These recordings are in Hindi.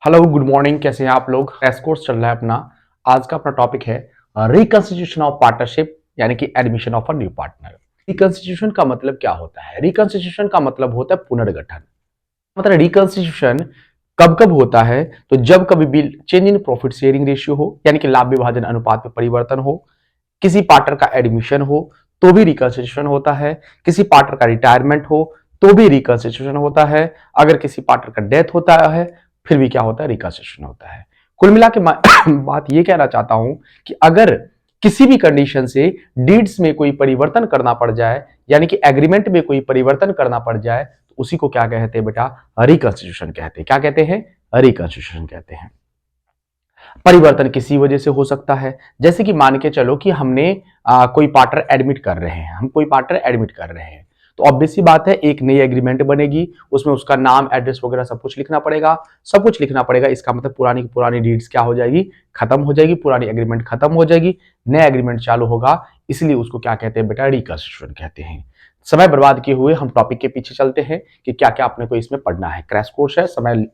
हेलो गुड मॉर्निंग, कैसे हैं आप लोग। क्रैश कोर्स चल रहा है अपना। आज का अपना टॉपिक है रिकंस्टिट्यूशन ऑफ पार्टनरशिप, यानी कि admission of a new partner. Reconstitution का मतलब क्या होता है? रिकंस्टिट्यूशन का मतलब होता है पुनर्गठन। मतलब रिकंस्टिट्यूशन कब कब होता है? तो जब कभी भी change in profit sharing ratio हो, यानी कि लाभ विभाजन अनुपात में परिवर्तन हो, किसी पार्टनर का एडमिशन हो तो भी रिकंस्टिट्यूशन होता है, किसी पार्टनर का रिटायरमेंट हो तो भी रिकंस्टिट्यूशन होता है, अगर किसी पार्टनर का डेथ होता है फिर भी क्या होता है? रिकंस्टिट्यूशन होता है। कुल मिला के बात ये कहना चाहता हूं कि अगर किसी भी कंडीशन से डीड्स में कोई परिवर्तन करना पड़ जाए, यानी कि एग्रीमेंट में कोई परिवर्तन करना पड़ जाए, तो उसी को क्या कहते हैं बेटा? रिकंस्टिट्यूशन कहते हैं। क्या कहते हैं? रिकंस्टिट्यूशन कहते हैं। परिवर्तन किसी वजह से हो सकता है, जैसे कि मान के चलो कि हमने कोई पार्टनर एडमिट कर रहे हैं, हम कोई पार्टनर एडमिट कर रहे हैं, तो ऑब्वियस सी बात है एक नई एग्रीमेंट बनेगी, उसमें उसका नाम, एड्रेस वगैरह सब कुछ लिखना पड़ेगा। सब कुछ लिखना पड़ेगा, इसका मतलब पुरानी की पुरानी डीड्स क्या हो जाएगी? खत्म हो जाएगी, पुरानी एग्रीमेंट खत्म हो जाएगी, नया एग्रीमेंट चालू होगा। इसलिए उसको क्या कहते हैं बेटा? रिकंस्टिट्यूशन कहते हैं। समय बर्बाद किए हुए हम टॉपिक के पीछे चलते हैं कि क्या क्या अपने को इसमें पढ़ना है। क्रैश कोर्स है, समय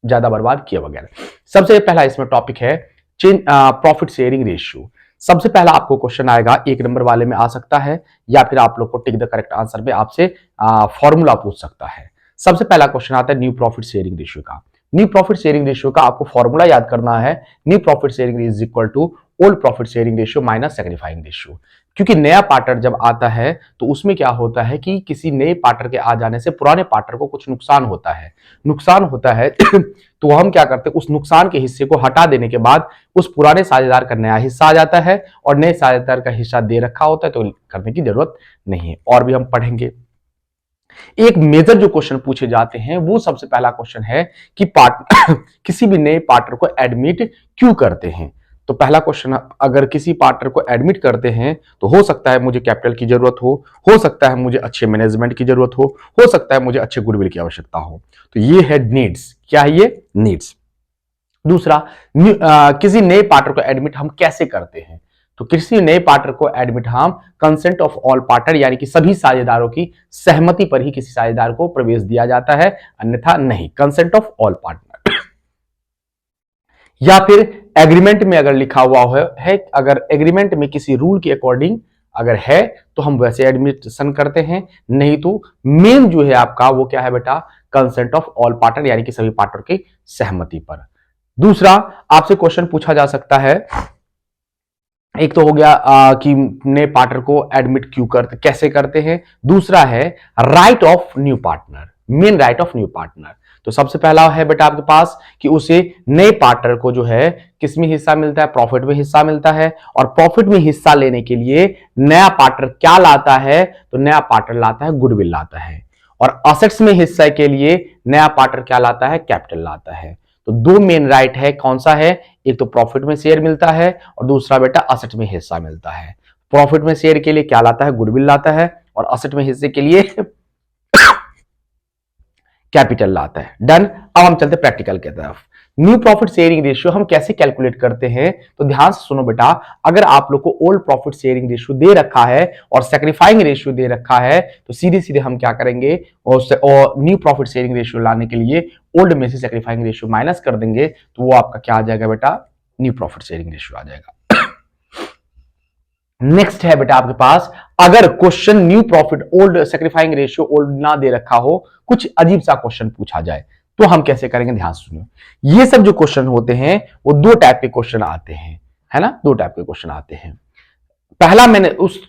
ज्यादा बर्बाद किए वगैरह। सबसे पहला इसमें टॉपिक है प्रॉफिट शेयरिंग रेशियो। सबसे पहला आपको क्वेश्चन आएगा, एक नंबर वाले में आ सकता है, या फिर आप लोग को टिक द करेक्ट आंसर में आपसे फॉर्मूला पूछ सकता है। सबसे पहला क्वेश्चन आता है न्यू प्रॉफिट शेयरिंग रेशियो का। न्यू प्रॉफिट शेयरिंग रेशियो का आपको फॉर्मूला याद करना है। New profit sharing is equal to old profit sharing ratio minus sacrificing ratio. क्योंकि नया पार्टनर जब आता है तो उसमें क्या होता है कि किसी नए पार्टनर के आ जाने से पुराने पार्टनर को कुछ नुकसान होता है। नुकसान होता है तो हम क्या करते हैं, उस नुकसान के हिस्से को हटा देने के बाद उस पुराने साझेदार का नया हिस्सा आ जाता है, और नए साझेदार का हिस्सा दे रखा होता है तो करने की जरूरत नहीं है। और भी हम पढ़ेंगे। एक मेजर जो क्वेश्चन पूछे जाते हैं वो सबसे पहला क्वेश्चन है कि किसी भी नए पार्टनर को एडमिट क्यों करते हैं। तो पहला क्वेश्चन, अगर किसी पार्टनर को एडमिट करते हैं तो हो सकता है मुझे कैपिटल की जरूरत हो सकता है मुझे अच्छे मैनेजमेंट की जरूरत हो सकता है मुझे अच्छे गुडविल की आवश्यकता हो। तो ये है नीड्स। क्या है ये? नीड्स। दूसरा, किसी नए पार्टनर को एडमिट हम कैसे करते हैं? तो किसी नए पार्टनर को एडमिट हम कंसेंट ऑफ ऑल पार्टनर, यानी कि सभी साझेदारों की सहमति पर ही किसी साझेदार को प्रवेश दिया जाता है, अन्यथा नहीं। Consent of all partner. या फिर एग्रीमेंट में अगर लिखा हुआ है, अगर एग्रीमेंट में किसी रूल के अकॉर्डिंग अगर है तो हम वैसे एडमिशन करते हैं, नहीं तो मेन जो है आपका वो क्या है बेटा? कंसेंट ऑफ ऑल पार्टनर, यानी कि सभी पार्टनर की सहमति पर। दूसरा, आपसे क्वेश्चन पूछा जा सकता है, एक तो हो गया कि नए पार्टनर को एडमिट क्यों करते, कैसे करते हैं। दूसरा है right of new partner, main right of new partner. तो सबसे पहला है बेटा आपके पास कि उसे नए पार्टनर को जो है किस में हिस्सा मिलता है? प्रॉफिट में हिस्सा मिलता है। और प्रॉफिट में हिस्सा लेने के लिए नया पार्टनर क्या लाता है? तो नया पार्टनर लाता है गुडविल लाता है। और असेट्स में हिस्सा के लिए नया पार्टनर क्या लाता है? कैपिटल लाता है। तो दो मेन राइट है, कौन सा है? एक तो प्रॉफिट में शेयर मिलता है, और दूसरा बेटा असेट में हिस्सा मिलता है। प्रॉफिट में शेयर के लिए क्या लाता है? गुडविल लाता है, और असेट में हिस्से के लिए कैपिटल लाता है। डन। अब हम चलते प्रैक्टिकल की तरफ। न्यू प्रॉफिट शेयरिंग रेशियो हम कैसे कैलकुलेट करते हैं? तो ध्यान से सुनो बेटा, अगर आप लोग को ओल्ड प्रॉफिट शेयरिंग रेशियो दे रखा है और सैक्रिफाइंग रेशियो दे रखा है, तो सीधे सीधे हम क्या करेंगे, और न्यू प्रॉफिट शेयरिंग रेशियो लाने के लिए ओल्ड में से सैक्रिफाइंग रेशियो माइनस कर देंगे, तो वो आपका क्या आ जाएगा बेटा? न्यू प्रॉफिट शेयरिंग रेशियो आ जाएगा। नेक्स्ट है बेटा आपके पास, अगर question new profit old sacrificing ratio old ना दे रखा हो, कुछ अजीब सा क्वेश्चन पूछा जाए, तो हम कैसे करेंगे? ध्यान सुनिए। ये सब जो क्वेश्चन होते हैं वो दो टाइप के क्वेश्चन आते हैं, है ना? दो टाइप के क्वेश्चन आते हैं। पहला, मैंने उस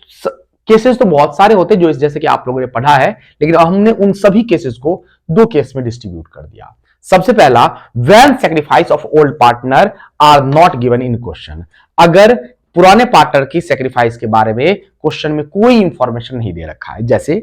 केसेस तो बहुत सारे होते हैं जो जैसे कि आप लोगों ने पढ़ा है, लेकिन हमने उन सभी केसेस को दो केस में डिस्ट्रीब्यूट कर दिया। सबसे पहला, when sacrifice of old partner are not given in question. अगर पुराने पार्टनर की सैक्रिफाइस के बारे में क्वेश्चन में कोई इंफॉर्मेशन नहीं दे रखा है, जैसे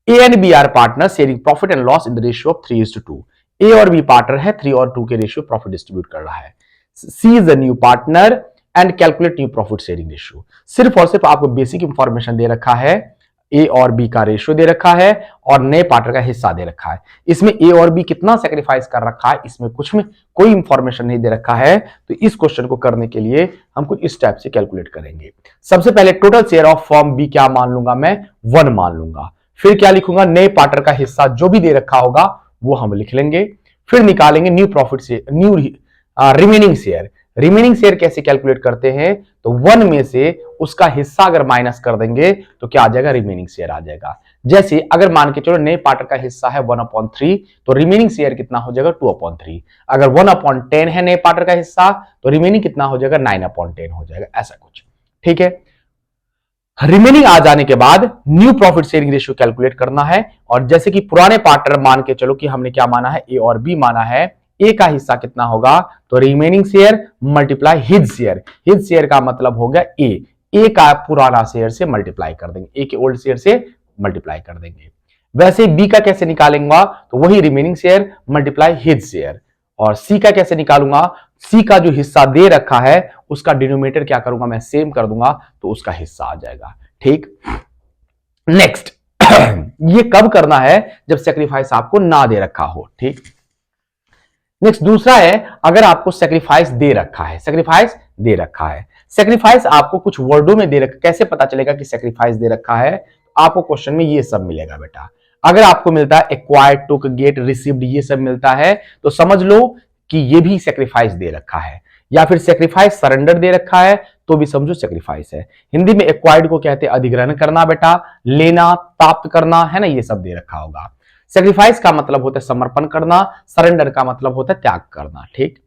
A and B are partner sharing profit and loss in the ratio of 3:2। A और बी पार्टनर है, 3 और 2 के रेशियो प्रॉफिट डिस्ट्रीब्यूट कर रहा है। C is the new partner and calculate new profit sharing ratio. सिर्फ और सिर्फ आपको बेसिक इंफॉर्मेशन दे रखा है, ए और बी का रेशियो दे रखा है और नए पार्टनर का हिस्सा दे रखा है। इसमें ए और बी कितना सैक्रिफाइस कर रखा है, इसमें कुछ में कोई इंफॉर्मेशन नहीं दे रखा है। तो इस क्वेश्चन को करने के लिए हम कुछ इस टाइप से कैलकुलेट करेंगे। सबसे पहले total share of firm B क्या मान लूंगा मैं? 1 मान लूंगा। फिर क्या लिखूंगा? नए पार्टनर का हिस्सा जो भी दे रखा होगा वो हम लिख लेंगे। फिर निकालेंगे न्यू प्रॉफिट से new remaining share. Remaining share कैसे कैलकुलेट करते हैं, तो 1 में से उसका हिस्सा अगर माइनस कर देंगे तो क्या आ जाएगा, रिमेनिंग शेयर आ जाएगा। जैसे अगर मान के चलो नए पार्टनर का हिस्सा है 1/3, तो रिमेनिंग शेयर कितना हो जाएगा, 2/3। अगर 1/10 है नए पार्टनर का हिस्सा, तो रिमेनिंग कितना हो जाएगा, 9/10 हो जाएगा, ऐसा कुछ। ठीक है, रिमेनिंग आ जाने के बाद new profit sharing ratio calculate करना है। और जैसे कि पुराने पार्टनर मान के चलो कि हमने क्या माना है, ए और बी माना है, ए का हिस्सा कितना होगा, तो remaining share multiply his share. His share का मतलब हो गया ए का पुराना शेयर से मल्टीप्लाई कर देंगे, ए के ओल्ड शेयर से मल्टीप्लाई कर देंगे। वैसे बी का कैसे निकालेंगे, तो वही remaining share multiply his share. और सी का कैसे निकालूंगा, सी का जो हिस्सा दे रखा है उसका डिनोमिनेटर क्या करूंगा, मैं सेम कर दूंगा, तो उसका हिस्सा आ जाएगा। ठीक, नेक्स्ट ये कब करना है, जब सेक्रीफाइस आपको ना दे रखा हो। ठीक, नेक्स्ट दूसरा है, अगर आपको सेक्रीफाइस दे रखा है, सेक्रीफाइस दे रखा है, सेक्रीफाइस आपको कुछ वर्डों में दे रखा, कैसे पता चलेगा कि सेक्रीफाइस दे रखा है, आपको क्वेश्चन में ये सब मिलेगा बेटा। अगर आपको मिलता है एक्वायर्ड, टुक, गेट, रिसीव्ड, ये सब मिलता है, तो समझ लो कि ये भी सेक्रीफाइस दे रखा है। या फिर सेक्रीफाइस सरेंडर दे रखा है, तो भी समझो सेक्रीफाइस है। हिंदी में एक्वायर्ड को कहते हैं अधिग्रहण करना बेटा, लेना, प्राप्त करना, है ना, ये सब दे रखा होगा। सेक्रीफाइस का मतलब होता है समर्पण करना, सरेंडर का मतलब होता है त्याग करना। ठीक,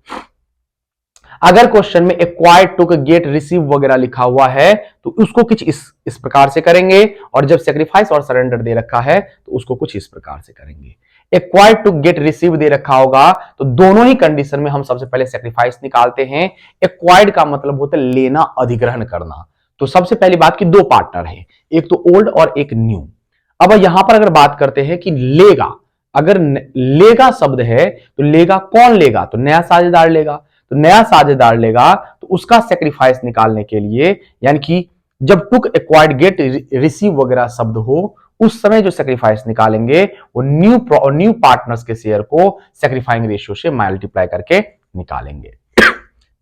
अगर क्वेश्चन में एक्वायर्ड, टुक, गेट, रिसीव वगैरह लिखा हुआ है, तो उसको कुछ इस प्रकार से करेंगे, और जब सेक्रीफाइस और सरेंडर दे रखा है तो उसको कुछ इस प्रकार से करेंगे। एक्वायर्ड, टुक, गेट, रिसीव दे रखा होगा, तो दोनों ही कंडीशन में हम सबसे पहले सेक्रीफाइस निकालते हैं। एक्वायर्ड का मतलब होता है लेना, अधिग्रहण करना। तो सबसे पहली बात कि दो पार्टनर है, एक तो ओल्ड और एक न्यू। अब यहां पर अगर बात करते हैं कि लेगा, अगर लेगा शब्द है, तो लेगा कौन लेगा, तो नया साझेदार लेगा। तो नया साझेदार लेगा, तो उसका सेक्रीफाइस निकालने के लिए, यानी कि जब टुक, एक्वायर्ड, गेट, रिसीव वगैरह शब्द हो, उस समय जो सेक्रीफाइस निकालेंगे वो न्यू पार्टनर्स के शेयर को सेक्रीफाइंग रेशियो से मल्टीप्लाई करके निकालेंगे।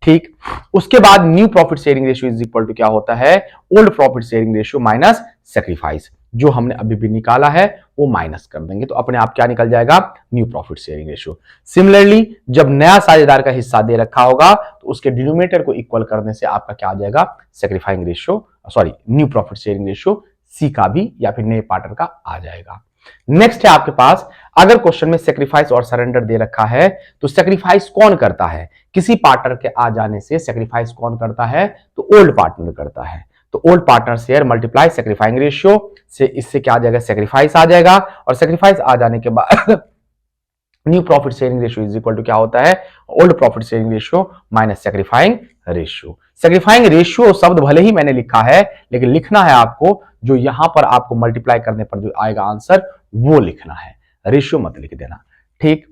ठीक, उसके बाद new profit sharing ratio is equal to क्या होता है, old profit sharing ratio minus sacrifice. जो हमने अभी भी निकाला है वो माइनस कर देंगे, तो अपने आप क्या निकल जाएगा, new profit sharing ratio. Similarly जब नया साझेदार का हिस्सा दे रखा होगा, तो उसके डिनोमिनेटर को इक्वल करने से आपका क्या आ जाएगा, sacrificing ratio, sorry new profit sharing ratio C का भी या फिर नए पार्टनर का आ जाएगा। नेक्स्ट है आपके पास, अगर क्वेश्चन में सेक्रीफाइस और सरेंडर दे रखा है, तो सेक्रीफाइस कौन करता है, किसी पार्टनर के आ जाने से सेक्रीफाइस कौन करता है, तो ओल्ड पार्टनर करता है। तो old partner share multiply sacrificing ratio से, इससे क्या आ जाएगा, सेक्रीफाइस आ जाएगा। और सेक्रीफाइस आ जाने के बाद new profit sharing ratio is equal to क्या होता है, old profit sharing ratio minus sacrificing ratio. Sacrificing ratio शब्द भले ही मैंने लिखा है, लेकिन लिखना है आपको जो यहां पर आपको मल्टीप्लाई करने पर जो आएगा आंसर वो लिखना है, रेशियो मत लिख देना। ठीक,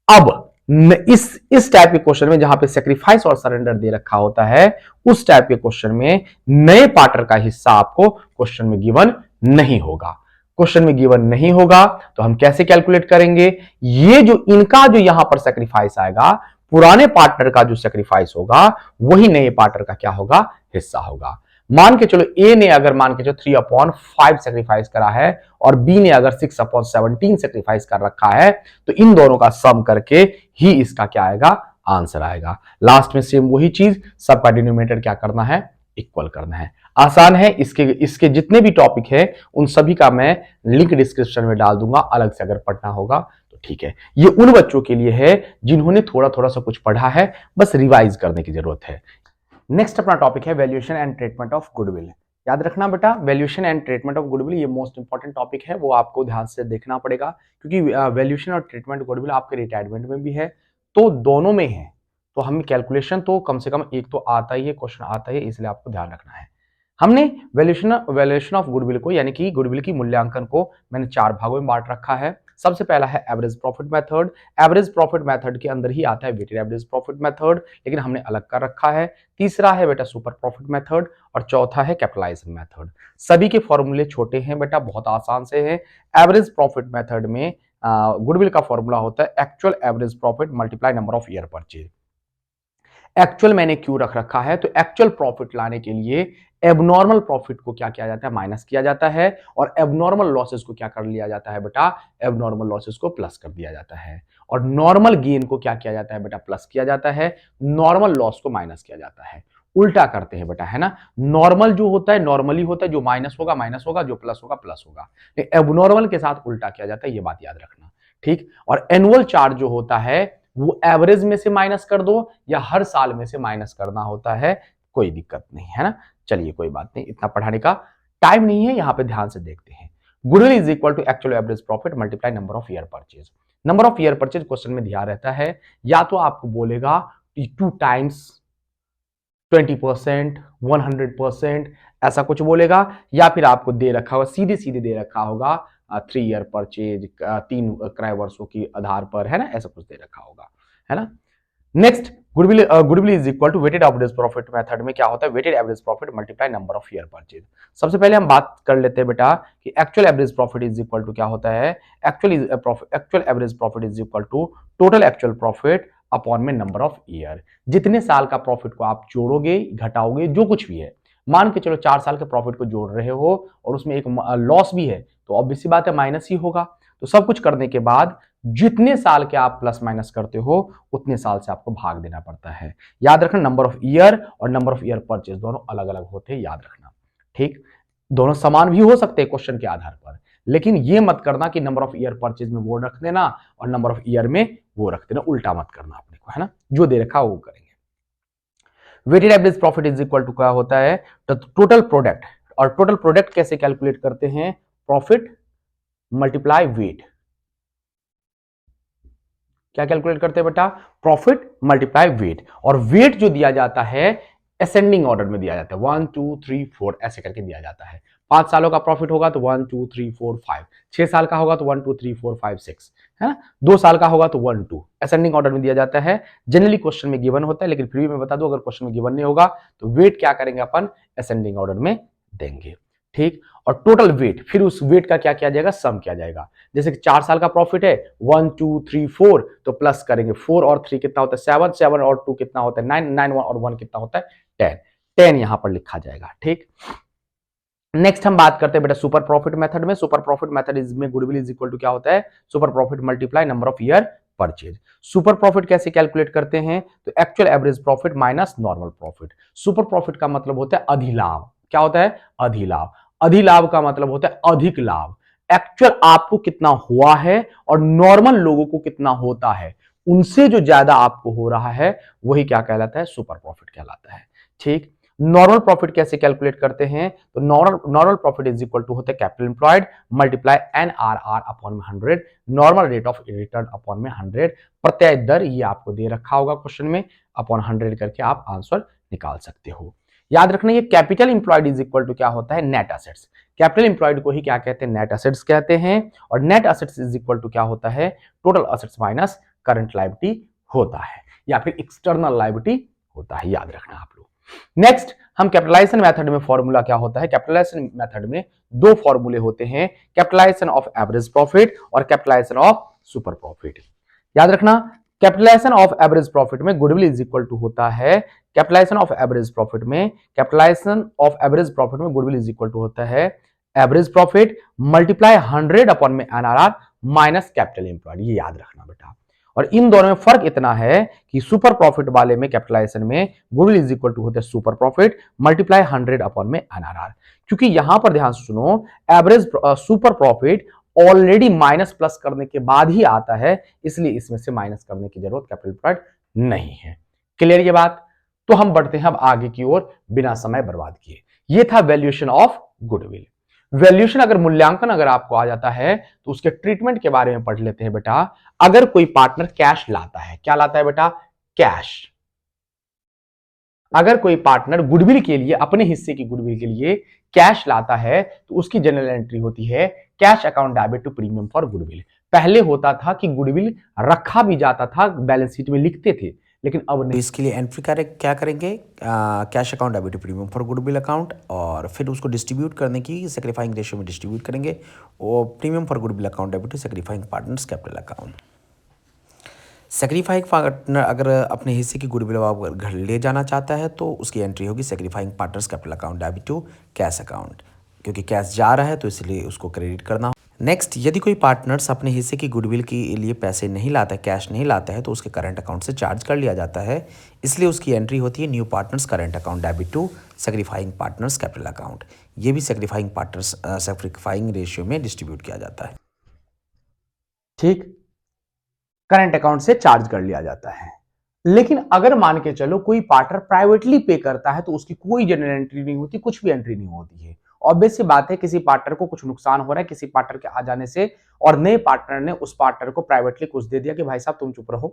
अब इस टाइप के क्वेश्चन में जहां पे सेक्रीफाइस और सरेंडर दे रखा होता है, उस टाइप के क्वेश्चन में नए पार्टनर का हिस्सा आपको क्वेश्चन में गिवन नहीं होगा। क्वेश्चन में गिवन नहीं होगा तो हम कैसे कैलकुलेट करेंगे, ये जो इनका जो यहां पर सेक्रीफाइस आएगा, पुराने पार्टनर का जो सेक्रीफाइस होगा वही नए पार्टनर का क्या होगा, हिस्सा होगा। मान के चलो ए ने अगर मान के चलो 3/5 सेक्रीफाइस करा है और बी ने अगर 6/17 सेक्रीफाइस कर रखा है, तो इन दोनों का सम करके ही इसका क्या आएगा, आंसर आएगा। लास्ट में सेम वही चीज, सबका डिनोमिनेटर क्या करना है, इक्वल करना है। आसान है, इसके जितने भी टॉपिक है उन सभी का मैं लिंक डिस्क्रिप्शन में डाल दूंगा, अलग से अगर पढ़ना होगा तो ठीक है। ये उन बच्चों के लिए है जिन्होंने थोड़ा थोड़ा सा कुछ पढ़ा है, बस रिवाइज करने की जरूरत है। नेक्स्ट अपना टॉपिक है valuation and treatment of goodwill. याद रखना बेटा, valuation and treatment of goodwill ये मोस्ट इंपॉर्टेंट टॉपिक है, वो आपको ध्यान से देखना पड़ेगा, क्योंकि वैल्यूएशन और ट्रीटमेंट गुडविल आपके रिटायरमेंट में भी है, तो दोनों में है। तो हम कैलकुलेशन तो कम से कम एक तो आता ही है, क्वेश्चन आता ही है, इसलिए आपको ध्यान रखना है। हमने वैल्यूएशन ऑफ गुडविल को, यानी कि गुडविल की मूल्यांकन को मैंने 4 भागों में बांट रखा है। सबसे पहला है average profit method. Average profit method के अंदर ही आता है वेटेड एवरेज प्रॉफिट मेथड, लेकिन हमने अलग कर रखा है। तीसरा है बेटा सुपर प्रॉफिट मेथड, और चौथा है कैपिटलाइजेशन मेथड। सभी के फॉर्मूले छोटे हैं बेटा, बहुत आसान से हैं। एवरेज प्रॉफिट मेथड में गुडविल का फॉर्मूला होता है actual average profit multiply number of year purchase. Actual मैंने क्यों रख रखा है, तो एक्चुअल प्रॉफिट लाने के लिए एबनॉर्मल प्रॉफिट को क्या किया जाता है, माइनस किया जाता है, और एबनॉर्मल लॉसेस को क्या कर लिया जाता है बेटा, एबनॉर्मल लॉसेस को प्लस कर दिया जाता है, और नॉर्मल गेन को क्या किया जाता है बेटा, प्लस किया जाता है, नॉर्मल लॉस को माइनस किया जाता है। उल्टा करते हैं बेटा, है ना। नॉर्मल जो होता है नॉर्मली होता है, जो माइनस होगा माइनस होगा, जो प्लस होगा प्लस होगा। एबनॉर्मल के साथ उल्टा किया जाता है, ये बात याद रखना, ठीक। और एनुअल चार्ट जो होता है वो एवरेज में से माइनस कर दो या हर साल में से माइनस करना होता है, कोई दिक्कत नहीं है ना। चलिए कोई बात नहीं, इतना पढ़ाने का टाइम नहीं है, यहां पे ध्यान से देखते हैं। Goodwill is equal to actual average profit multiply number of year purchase. Number of year purchase question में ध्यान रहता है, या तो आपको बोलेगा 2 टाइम्स 20%, 100%, ऐसा कुछ बोलेगा, या फिर आपको दे रखा होगा, सीधे सीधे दे रखा होगा 3 ईयर परचेज, 3 क्रय वर्षों की आधार पर, है ना, ऐसा कुछ दे रखा होगा, है ना। Next, goodwill is equal to weighted average profit method में क्या होता है, weighted average profit multiply number of year purchase. सबसे पहले हम बात कर लेते हैं बेटा कि actual average profit is equal to क्या होता है, actual average profit is equal to total actual profit upon में नंबर ऑफ ईयर। जितने साल का प्रॉफिट को आप जोड़ोगे घटाओगे जो कुछ भी है, मान के चलो 4 साल के प्रॉफिट को जोड़ रहे हो और उसमें एक लॉस भी है, तो ऑब्वियस सी बात है माइनस ही होगा। तो सब कुछ करने के बाद जितने साल के आप प्लस माइनस करते हो उतने साल से आपको भाग देना पड़ता है। याद रखना, नंबर ऑफ ईयर और नंबर ऑफ ईयर परचेज दोनों अलग अलग होते हैं, याद रखना, ठीक। दोनों समान भी हो सकते हैं क्वेश्चन के आधार पर, लेकिन ये मत करना कि नंबर ऑफ ईयर परचेज में वो रख देना और नंबर ऑफ ईयर में वो रख देना, उल्टा मत करना अपने को, है ना। जो दे रखा वो करेंगे। Weighted average profit is equal to क्या होता है, तो टोटल प्रोडक्ट, और टोटल प्रोडक्ट कैसे कैलकुलेट करते हैं, प्रॉफिट मल्टीप्लाई वेट। क्या कैलकुलेट करते हैं बेटा, प्रॉफिट मल्टीप्लाई वेट, और वेट जो दिया जाता है असेंडिंग ऑर्डर में दिया जाता है, 1 2 3 4 ऐसे करके दिया जाता है। 5 सालों का प्रॉफिट होगा तो 1 2 3 4 5, 6 साल का होगा तो 1 2 3 4 5 6, है ना। 2 साल का होगा तो 1 2, असेंडिंग ऑर्डर में दिया जाता है। जनरली क्वेश्चन में गिवन होता है, लेकिन फिर भी मैं बता दूं अगर क्वेश्चन में गिवन नहीं होगा तो वेट क्या करेंगे अपन, असेंडिंग ऑर्डर में देंगे, ठीक। और टोटल वेट, फिर उस वेट का क्या किया जाएगा, सम किया जाएगा। जैसे कि 4 साल का प्रॉफिट है 1 2 3 4, तो प्लस करेंगे 4 और 3 कितना होता है 7, 7 और 2 कितना होता है 9, 9 और 1 कितना होता है 10, 10 यहां पर लिखा जाएगा, ठीक। नेक्स्ट हम बात करते हैं बेटा सुपर प्रॉफिट मेथड में। सुपर प्रॉफिट मेथड में गुडविल इज इक्वल टू क्या होता है, super profit multiply number of year purchase. Super profit कैसे कैलकुलेट करते हैं, तो actual average profit minus normal profit. Super profit का मतलब होता है अधिलाभ। क्या होता है, अधिलाभ। अधिलाभ का मतलब होता है अधिक लाभ। एक्चुअल आपको कितना हुआ है और नॉर्मल लोगों को कितना होता है, उनसे जो ज्यादा आपको हो रहा है वही क्या कहलाता है, सुपर प्रॉफिट कहलाता है, ठीक। नॉर्मल प्रॉफिट कैसे कैलकुलेट करते हैं, तो normal profit is equal to होता है capital employed multiply NRR upon में 100, normal rate of return upon में 100। प्रत्यय दर ये आपको दे रखा होगा क्वेश्चन में, अपॉन 100 करके आप आंसर निकाल सकते हो। याद रखना ये capital employed is equal to क्या होता है, नेट एसेट्स। कैपिटल एम्प्लॉयड को ही क्या कहते हैं, नेट एसेट्स कहते हैं। और net assets is equal to क्या होता है, total assets minus current liability होता है, या फिर एक्सटर्नल लायबिलिटी होता है, याद रखना आप लोग। नेक्स्ट हम कैपिटलाइजेशन मेथड में फॉर्मूला क्या होता है, कैपिटलाइजेशन मेथड में 2 फॉर्मूले होते हैं, कैपिटलाइजेशन ऑफ एवरेज प्रॉफिट और कैपिटलाइजेशन ऑफ सुपर प्रॉफिट। याद रखना, कैपिटलाइजेशन ऑफ एवरेज प्रॉफिट में गुडविल इज इक्वल टू होता है, कैपिटलाइजेशन ऑफ एवरेज प्रॉफिट में, कैपिटलाइजेशन ऑफ एवरेज प्रॉफिट में गुडविल इज इक्वल टू होता है एवरेज प्रॉफिट मल्टीप्लाई 100 अपॉन में NRR माइनस कैपिटल एम्प्लॉयड। ये याद रखना बेटा। और इन दोनों में फर्क इतना है कि सुपर प्रॉफिट वाले में कैपिटलाइजेशन में गुडविल इज इक्वल टू होता है सुपर प्रॉफिट मल्टीप्लाई 100 अपॉन में NRR, क्योंकि यहां पर ध्यान से सुनो, average super profit already minus plus करने के बाद ही आता है, इसलिए इसमें से माइनस करने की जरूरत कैपिटल एम्प्लॉयड नहीं है। क्लियर ये बात। तो हम बढ़ते हैं अब आगे की ओर बिना समय बर्बाद किए। ये था वैल्यूएशन ऑफ गुडविल। वैल्यूएशन अगर मूल्यांकन अगर आपको आ जाता है तो उसके ट्रीटमेंट के बारे में पढ़ लेते हैं बेटा। अगर कोई पार्टनर कैश लाता है, क्या लाता है बेटा, कैश। अगर कोई पार्टनर गुडविल के लिए, अपने हिस्से की गुडविल के लिए कैश लाता है तो उसकी जनरल एंट्री होती है cash account debit to premium for goodwill. पहले होता था कि गुडविल रखा भी जाता था, बैलेंस शीट में लिखते थे, लेकिन अब नहीं। इसके लिए एंट्री क्या करेंगे, cash account debit premium for goodwill account, और फिर उसको डिस्ट्रीब्यूट करने की सेक्रीफाइंग रेशियो में डिस्ट्रीब्यूट करेंगे, और premium for goodwill account debit to sacrificing partners capital account. Sacrificing partner अगर अपने हिस्से की गुडविल वापस घर ले जाना चाहता है तो उसकी एंट्री होगी sacrificing partners capital account debit to cash account, क्योंकि कैश जा रहा है तो इसलिए उसको क्रेडिट करना। नेक्स्ट, यदि कोई पार्टनर्स अपने हिस्से की गुडविल के लिए पैसे नहीं लाता है, कैश नहीं लाता है, तो उसके करंट अकाउंट से चार्ज कर लिया जाता है, इसलिए उसकी एंट्री होती है new partners current account debit to sacrificing partners capital account. ये भी सेक्रीफाइंग रेशियो में डिस्ट्रीब्यूट किया जाता है। ठीक, करंट अकाउंट से चार्ज कर लिया जाता है। लेकिन अगर मान के चलो कोई पार्टनर प्राइवेटली पे करता है तो उसकी कोई जनरल एंट्री नहीं होती, कुछ भी एंट्री नहीं होती है। ऑब्वियस सी बात है, किसी पार्टनर को कुछ नुकसान हो रहा है किसी पार्टनर के आ जाने से, और नए पार्टनर ने उस पार्टनर को प्राइवेटली कुछ दे दिया कि भाई साहब तुम चुप रहो,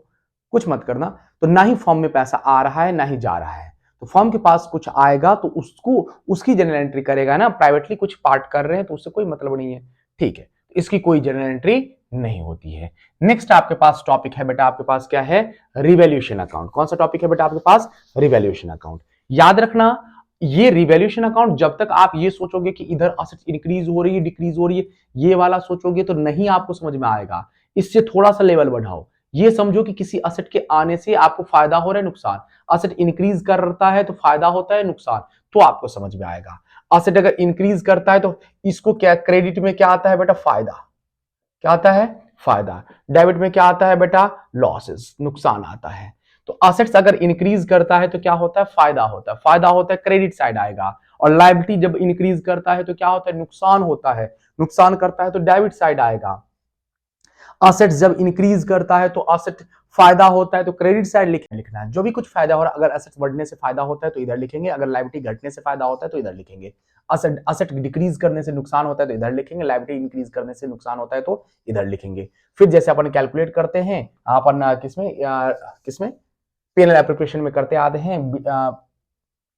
कुछ मत करना, तो ना ही फॉर्म में पैसा आ रहा है ना ही जा रहा है। तो फॉर्म के पास कुछ आएगा तो उसको उसकी जनरल एंट्री करेगा ना, प्राइवेटली कुछ पार्ट कर रहे हैं तो उससे कोई मतलब नहीं है। ठीक है, इसकी कोई जनरल एंट्री नहीं होती है। नेक्स्ट आपके पास टॉपिक है बेटा, आपके पास क्या है, रिवैल्यूएशन अकाउंट। कौन सा टॉपिक है बेटा आपके पास, रिवैल्यूएशन अकाउंट। याद रखना, ये रिवैल्यूएशन अकाउंट जब तक आप ये सोचोगे कि इधर असेट्स इंक्रीज हो रही है डिक्रीज हो रही है, ये वाला सोचोगे तो नहीं आपको समझ में आएगा। इससे थोड़ा सा लेवल बढ़ाओ, ये समझो कि किसी असेट के आने से आपको फायदा हो रहा है नुकसान, असेट इंक्रीज करता है तो फायदा होता है नुकसान, तो आपको समझ में आएगा। असेट अगर इंक्रीज करता है तो इसको क्या क्रेडिट में क्या आता है बेटा, फायदा। क्या आता है, फायदा। डेबिट में क्या आता है बेटा, लॉसेस, नुकसान आता है। तो असेट्स अगर इंक्रीज करता है तो क्या होता है, फायदा होता है। फायदा होता है क्रेडिट साइड आएगा। और लायबिलिटी जब इंक्रीज करता है तो क्या होता है, नुकसान होता है। नुकसान करता है तो डेबिट साइड आएगा। असेट जब इंक्रीज करता है तो असेट फायदा होता है तो क्रेडिट साइड लिखना है। जो भी कुछ फायदा हो रहा है, अगर असेट बढ़ने से फायदा होता है तो इधर लिखेंगे, अगर लायबिलिटी घटने से फायदा होता है तो इधर लिखेंगे। असेट डिक्रीज करने से नुकसान होता है तो इधर लिखेंगे, लायबिलिटी इंक्रीज करने से नुकसान होता है तो इधर लिखेंगे। फिर जैसे अपन कैलकुलेट करते हैं अपन किसमें पीएनएल एप्रोप्रिएशन में करते आते हैं,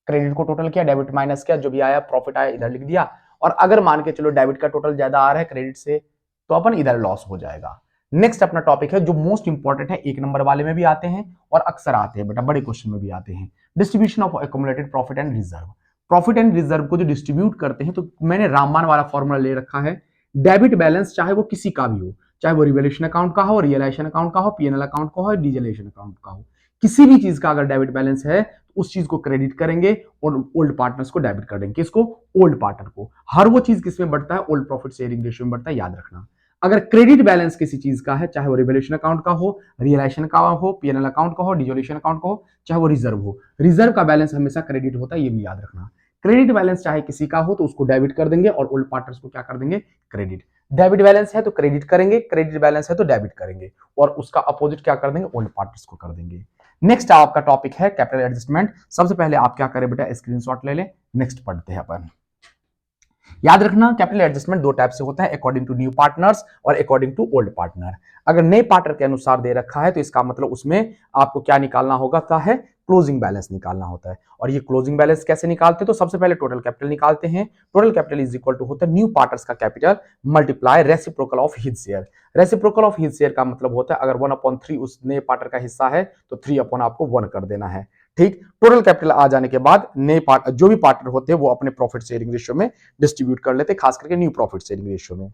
क्रेडिट को टोटल किया, डेबिट माइनस किया, जो भी आया प्रॉफिट आया इधर लिख दिया। और अगर मान के चलो डेबिट का टोटल ज्यादा आ रहा है क्रेडिट से तो अपन इधर लॉस हो जाएगा। नेक्स्ट अपना टॉपिक है जो मोस्ट इंपॉर्टेंट है, एक नंबर वाले में भी आते हैं और अक्सर आते हैं बेटा, बड़े क्वेश्चन में भी आते हैं, distribution of accumulated profit and reserve. Profit and reserve को जो डिस्ट्रीब्यूट करते हैं, तो मैंने रामबाण वाला फॉर्मूला ले रखा है। डेबिट बैलेंस चाहे वो किसी का भी हो, चाहे वो रिवैल्यूएशन अकाउंट का हो, रियलाइजेशन अकाउंट का हो, पीएनएल अकाउंट का हो, डीजलेशन अकाउंट का हो, किसी भी चीज का अगर डेबिट बैलेंस है तो उस चीज को क्रेडिट करेंगे और ओल्ड पार्टनर्स को डेबिट कर देंगे। किसको, ओल्ड पार्टनर को। हर वो चीज किसमें बढ़ता है, ओल्ड प्रॉफिट शेयरिंग रेशियो में बढ़ता है, याद रखना। अगर क्रेडिट बैलेंस किसी चीज का है, चाहे वो रिवैल्यूएशन अकाउंट का हो, रियलाइजेशन का हो, पीएनएल अकाउंट का हो, डिसोल्यूशन अकाउंट का हो, चाहे वो रिजर्व हो, रिजर्व का बैलेंस हमेशा क्रेडिट होता है, ये भी याद रखना। क्रेडिट बैलेंस चाहे किसी का हो तो उसको डेबिट कर देंगे और ओल्ड पार्टनर्स को क्या कर देंगे, क्रेडिट। डेबिट बैलेंस है तो क्रेडिट करेंगे, क्रेडिट बैलेंस है तो डेबिट करेंगे, और उसका अपोजिट क्या कर देंगे, ओल्ड पार्टनर्स को कर देंगे। नेक्स्ट आपका टॉपिक है कैपिटल एडजस्टमेंट। सबसे पहले आप क्या करें बेटा, स्क्रीनशॉट ले लें, नेक्स्ट पढ़ते हैं अपन। याद रखना, कैपिटल एडजस्टमेंट दो टाइप से होता है, अकॉर्डिंग टू न्यू पार्टनर्स और अकॉर्डिंग टू ओल्ड पार्टनर। अगर नए पार्टनर के अनुसार दे रखा है तो इसका मतलब उसमें आपको क्या निकालना होगा, क्या है, क्लोजिंग बैलेंस निकालना होता है। और ये क्लोजिंग बैलेंस कैसे निकालते हैं, तो सबसे पहले टोटल कैपिटल निकालते हैं। Total capital is equal to होता है न्यू पार्टनर्स का capital multiply reciprocal of his share. Reciprocal of his share का मतलब होता है अगर 1/3 उस नए पार्टनर का हिस्सा है तो 3 आपको 1 कर देना है। ठीक, टोटल कैपिटल आ जाने के बाद नए जो भी पार्टनर होते हैं वो अपने प्रॉफिट शेयरिंग रेशियो में डिस्ट्रीब्यूट कर लेते हैं, खास करके न्यू प्रॉफिट शेयरिंग रेशियो में।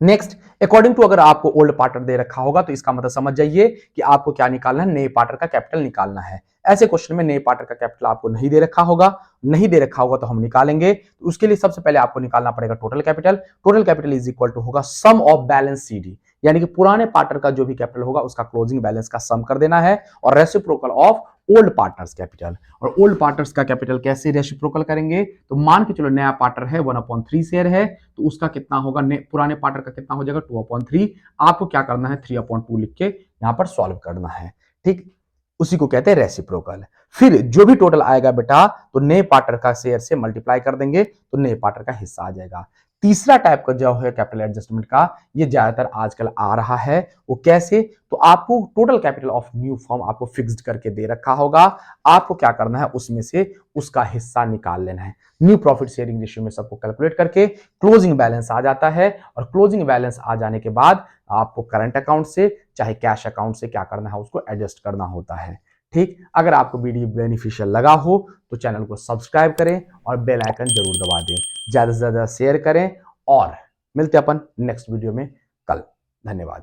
नेक्स्ट, अकॉर्डिंग टू अगर आपको ओल्ड पार्टनर दे रखा होगा तो इसका मतलब समझ जाइए कि आपको क्या निकालना है, नए पार्टनर का कैपिटल निकालना है। ऐसे क्वेश्चन में नए पार्टनर का कैपिटल आपको नहीं दे रखा होगा, नहीं दे रखा होगा तो हम निकालेंगे। तो उसके लिए सबसे पहले आपको निकालना पड़ेगा total capital. Total capital is equal to होगा सम ऑफ बैलेंस सीडी, यानी कि पुराने पार्टनर का जो भी कैपिटल होगा उसका क्लोजिंग बैलेंस का सम कर देना है, और reciprocal of old partners capital. और ओल्ड पार्टनर्स का कैपिटल कैसे रेसिप्रोकल करेंगे, तो मान के चलो नया पार्टनर है 1/3 शेयर है तो उसका कितना होगा, पुराने पार्टनर का कितना हो जाएगा 2/3। आपको क्या करना है 3/2 लिख के यहां पर सॉल्व करना है। ठीक, उसी को कहते हैं रेसिप्रोकल। फिर जो भी टोटल आएगा बेटा तो नए पार्टनर का शेयर से मल्टीप्लाई कर देंगे तो नए पार्टनर का हिस्सा आ जाएगा। तीसरा टाइप का जो है कैपिटल एडजस्टमेंट का, ये ज्यादातर आजकल आ रहा है, वो कैसे, तो आपको total capital of new firm आपको फिक्स्ड करके दे रखा होगा, आपको क्या करना है उसमें से उसका हिस्सा निकाल लेना है। न्यू प्रॉफिट शेयरिंग रेशियो में सबको कैलकुलेट करके क्लोजिंग बैलेंस आ जाता है, और क्लोजिंग बैलेंस आ जाने के बाद आपको करंट अकाउंट से चाहे कैश अकाउंट से क्या करना है, उसको एडजस्ट करना होता है। ठीक, अगर आपको वीडियो बेनिफिशियल लगा हो तो चैनल को सब्सक्राइब करें और बेल आइकन जरूर दबा दें, ज्यादा से ज्यादा शेयर करें, और मिलते हैं अपन नेक्स्ट वीडियो में कल। धन्यवाद।